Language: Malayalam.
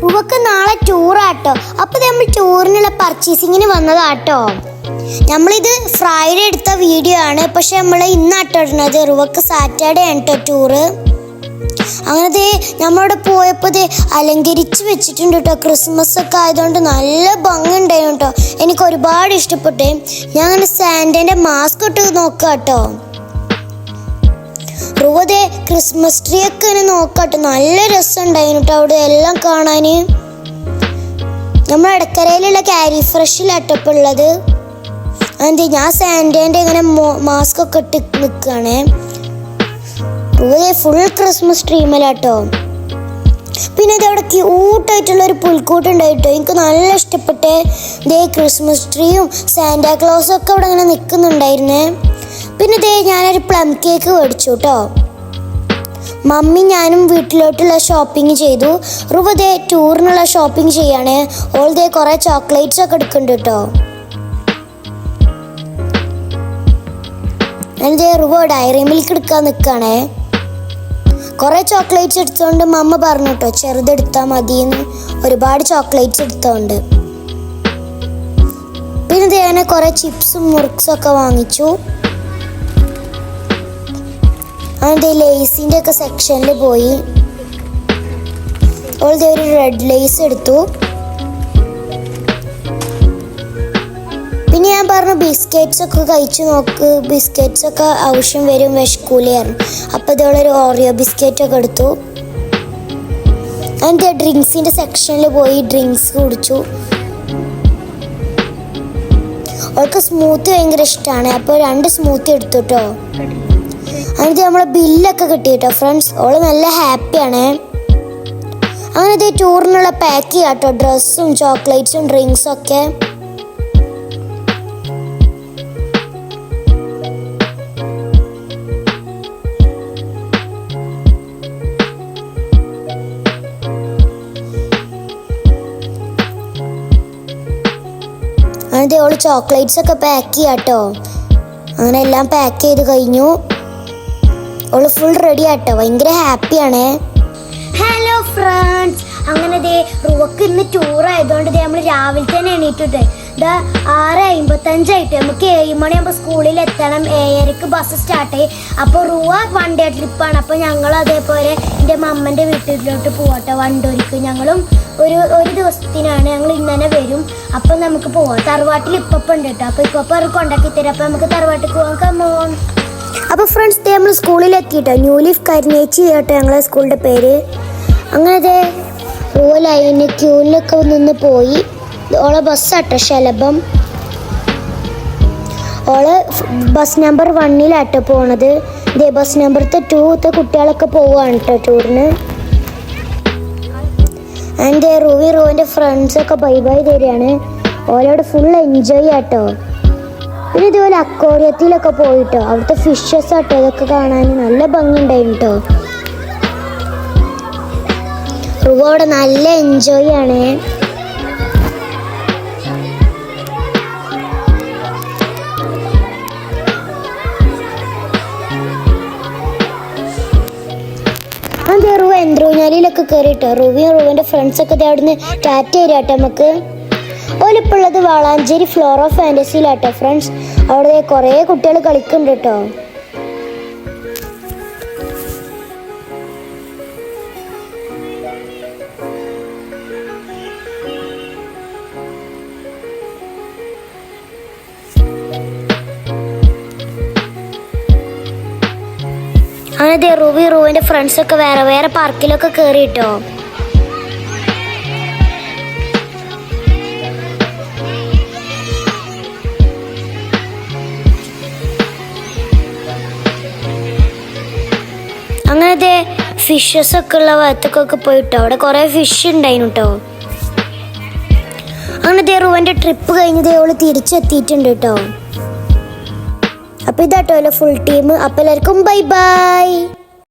ഉവക്ക് നാളെ ടൂറാട്ടോ. അപ്പോൾ നമ്മൾ ടൂറിനുള്ള പർച്ചേസിങ്ങിന് വന്നതാട്ടോ. നമ്മളിത് ഫ്രൈഡേ എടുത്ത വീഡിയോ ആണ്, പക്ഷെ നമ്മൾ ഇന്നാട്ടോ ഇടുന്നത്. റുവക്ക് സാറ്റർഡേ ആണ് കേട്ടോ ടൂറ്. അങ്ങനത്തെ നമ്മളവിടെ പോയപ്പോൾ അലങ്കരിച്ച് വെച്ചിട്ടുണ്ട് കേട്ടോ. ക്രിസ്മസ് ഒക്കെ ആയതുകൊണ്ട് നല്ല ഭംഗി ഉണ്ടായിരുന്നു കേട്ടോ. എനിക്ക് ഒരുപാട് ഇഷ്ടപ്പെട്ടു. ഞാൻ അങ്ങനെ സാന്റേൻ്റെ മാസ്ക് ഇട്ട് നോക്കാം കേട്ടോ. റുവതേ ക്രിസ്മസ് ട്രീ ഒക്കെ ഇങ്ങനെ നോക്കാട്ടോ. നല്ല രസം ഉണ്ടായിരുന്നു കേട്ടോ അവിടെ എല്ലാം കാണാൻ. നമ്മൾ ഇടക്കരയിലുള്ള ക്യാരി ഫ്രഷിലാട്ടോ ഇപ്പോൾ ഉള്ളത്. അതെ, ഞാൻ സാന്റേൻ്റെ ഇങ്ങനെ മാസ്ക് ഒക്കെ ഇട്ട് നിൽക്കുകയാണേ. റുവതേ ഫുൾ ക്രിസ്മസ് ട്രീമലാട്ടോ. പിന്നെ ഇതവിടെ ക്യൂട്ടായിട്ടുള്ള ഒരു പുൽക്കൂട്ട് ഉണ്ടായിട്ടോ. എനിക്ക് നല്ല ഇഷ്ടപ്പെട്ടേ. ഇതേ ക്രിസ്മസ് ട്രീയും സാന്റാക്ലോസും ഒക്കെ അവിടെ ഇങ്ങനെ നിൽക്കുന്നുണ്ടായിരുന്നേ. പിന്നെ ഇതേ ഞാനൊരു പ്ലം കേക്ക് മേടിച്ചു കേട്ടോ. മമ്മി ഞാനും വീട്ടിലോട്ടുള്ള ഷോപ്പിംഗ് ചെയ്തു. റുവതേ ടൂറിനുള്ള ഷോപ്പിംഗ് ചെയ്യാണ്. ഓൾദേ കുറേ ചോക്ലേറ്റ്സ് ഒക്കെ എടുക്കുന്നുണ്ട് കേട്ടോ. ഞാനിതേ റുവ ഡയറി മിൽക്ക് എടുക്കാൻ നിൽക്കുകയാണേ. കുറേ ചോക്ലേറ്റ്സ് എടുത്തോണ്ട് മമ്മ പറഞ്ഞു കേട്ടോ ചെറുതെടുത്താൽ മതിയെന്ന്. ഒരുപാട് ചോക്ലേറ്റ്സ് എടുത്തോണ്ട്. പിന്നെ ഞാൻ കുറേ ചിപ്സും മുറുക്സും ഒക്കെ വാങ്ങിച്ചു. അങ്ങനെ ലേസിൻ്റെ ഒക്കെ സെക്ഷനിൽ പോയി. അതുപോലെ ഒരു റെഡ് ലേസ് എടുത്തു. പിന്നെ ഞാൻ പറഞ്ഞു ബിസ്ക്കറ്റ്സ് ഒക്കെ കഴിച്ചു നോക്ക്, ബിസ്ക്കറ്റ്സ് ഒക്കെ ആവശ്യം വരും, വിശക്കൂലായിരുന്നു. അപ്പോൾ ഇതോളൊരു ഓറിയോ ബിസ്ക്കറ്റ് ഒക്കെ എടുത്തു. അതിൻ്റെ ഡ്രിങ്ക്സിൻ്റെ സെക്ഷനിൽ പോയി ഡ്രിങ്ക്സ് കുടിച്ചു. അവൾക്ക് സ്മൂത്തി ഭയങ്കര ഇഷ്ടമാണ്. അപ്പോൾ 2 സ്മൂത്തി എടുത്തു കേട്ടോ. അതിന് നമ്മളെ ബില്ലൊക്കെ കിട്ടി കേട്ടോ ഫ്രണ്ട്സ്. അവള് നല്ല ഹാപ്പിയാണ്. അങ്ങനെ ടൂറിനുള്ള പാക്ക് ചെയ്യാം കേട്ടോ. ഡ്രസ്സും ചോക്ലേറ്റ്സും ഡ്രിങ്ക്സും ഒക്കെ. അങ്ങനെ അവള് ചോക്ലേറ്റ്സ് ഒക്കെ പാക്ക് ചെയ്യാം കേട്ടോ. അങ്ങനെ എല്ലാം പാക്ക് ചെയ്ത് കഴിഞ്ഞു. അവള് ഫുൾ റെഡി ആട്ടോ. ഭയങ്കര ഹാപ്പിയാണ്. ഹലോ ഫ്രണ്ട്സ്, അങ്ങനെ റുവക്ക് ഇന്ന് ടൂർ ആയതുകൊണ്ട് നമ്മൾ രാവിലെ തന്നെ എണീറ്റിട്ട് 6:55 നമുക്ക് 7 മണിയാകുമ്പോൾ സ്കൂളിൽ എത്തണം. 7:30 ബസ് സ്റ്റാർട്ട് ചെയ്യും. അപ്പോൾ റുവ 1 ഡേ ട്രിപ്പാണ്. അപ്പോൾ ഞങ്ങൾ അതേപോലെ എൻ്റെ മമ്മൻ്റെ വീട്ടിലോട്ട് പോകട്ടെ വണ്ടൂരിക്ക്. ഞങ്ങളും ഒരു ദിവസത്തിനാണ്. ഞങ്ങൾ ഇന്ന് തന്നെ വരും. അപ്പം നമുക്ക് പോവാം. തറവാട്ടിൽ ഇപ്പം ഉണ്ട് കേട്ടോ. അപ്പോൾ ഇപ്പം കൊണ്ടാക്കി തരാം. അപ്പോൾ നമുക്ക് തറവാട്ടിൽ പോകാൻ കമ്മോൺ. അപ്പോൾ ഫ്രണ്ട്സ് നമ്മൾ സ്കൂളിൽ എത്തിയിട്ടോ. ന്യൂ ലീഫ് കരിനേച്ചി കേട്ടോ ഞങ്ങളെ സ്കൂളിൻ്റെ പേര്. അങ്ങനെ റുവ ലൈന് ക്യൂവിലൊക്കെ നിന്ന് പോയി. ഓളെ ബസ്സാട്ടോ ശലഭം. ഓള് ബസ് നമ്പർ 1 പോണത്. ഇതേ ബസ് നമ്പർ 2 കുട്ടികളൊക്കെ പോവുകയാണ് കേട്ടോ ടൂറിന്. എൻ്റെ റുവിൻ്റെ ഫ്രണ്ട്സൊക്കെ ബൈ ബൈ തരികയാണ്. ഓലോട് ഫുൾ എൻജോയ് ആട്ടോ. പിന്നെ ഇതുപോലെ അക്വേറിയത്തിലൊക്കെ പോയിട്ടോ. അവിടുത്തെ ഫിഷസ് ആട്ടോ ഇതൊക്കെ കാണാൻ നല്ല ഭംഗി ഉണ്ടായിരുന്നു കേട്ടോ. റുവ അവിടെ നല്ല എൻജോയ് ആണ്. അതെ, റുവ എന്ത്രൂഞ്ഞാലിയിലൊക്കെ കയറിയിട്ടോ. റുവിൻ്റെ ഫ്രണ്ട്സൊക്കെ അവിടുന്ന് ടാറ്റ തരാട്ടോ നമുക്ക്. ഓലിപ്പോൾ ഉള്ളത് വളാഞ്ചേരി ഫ്ലോർ ഓഫ് ഫാൻറ്റസിയിലാട്ടോ ഫ്രണ്ട്സ്. അവിടെ കുറേ കുട്ടികൾ കളിക്കുന്നുണ്ട് കേട്ടോ. അങ്ങനെ റുവിൻ്റെ ഫ്രണ്ട്സൊക്കെ വേറെ വേറെ പാർക്കിലൊക്കെ കയറിയിട്ടോ. അങ്ങനത്തെ ഫിഷസ് ഒക്കെ ഉള്ള ഭാഗത്തൊക്കെ പോയിട്ടോ. അവിടെ കുറേ ഫിഷ് ഉണ്ടായിരുന്നു കേട്ടോ. അങ്ങനെ റുവൻ്റെ ട്രിപ്പ് കഴിഞ്ഞ് അവള് തിരിച്ചെത്തിയിട്ടുണ്ട് കേട്ടോ. അപ്പോൾ ഇതാട്ടോ ഫുൾ ടീം. അപ്പോൾ എല്ലാവർക്കും ബൈ ബൈ.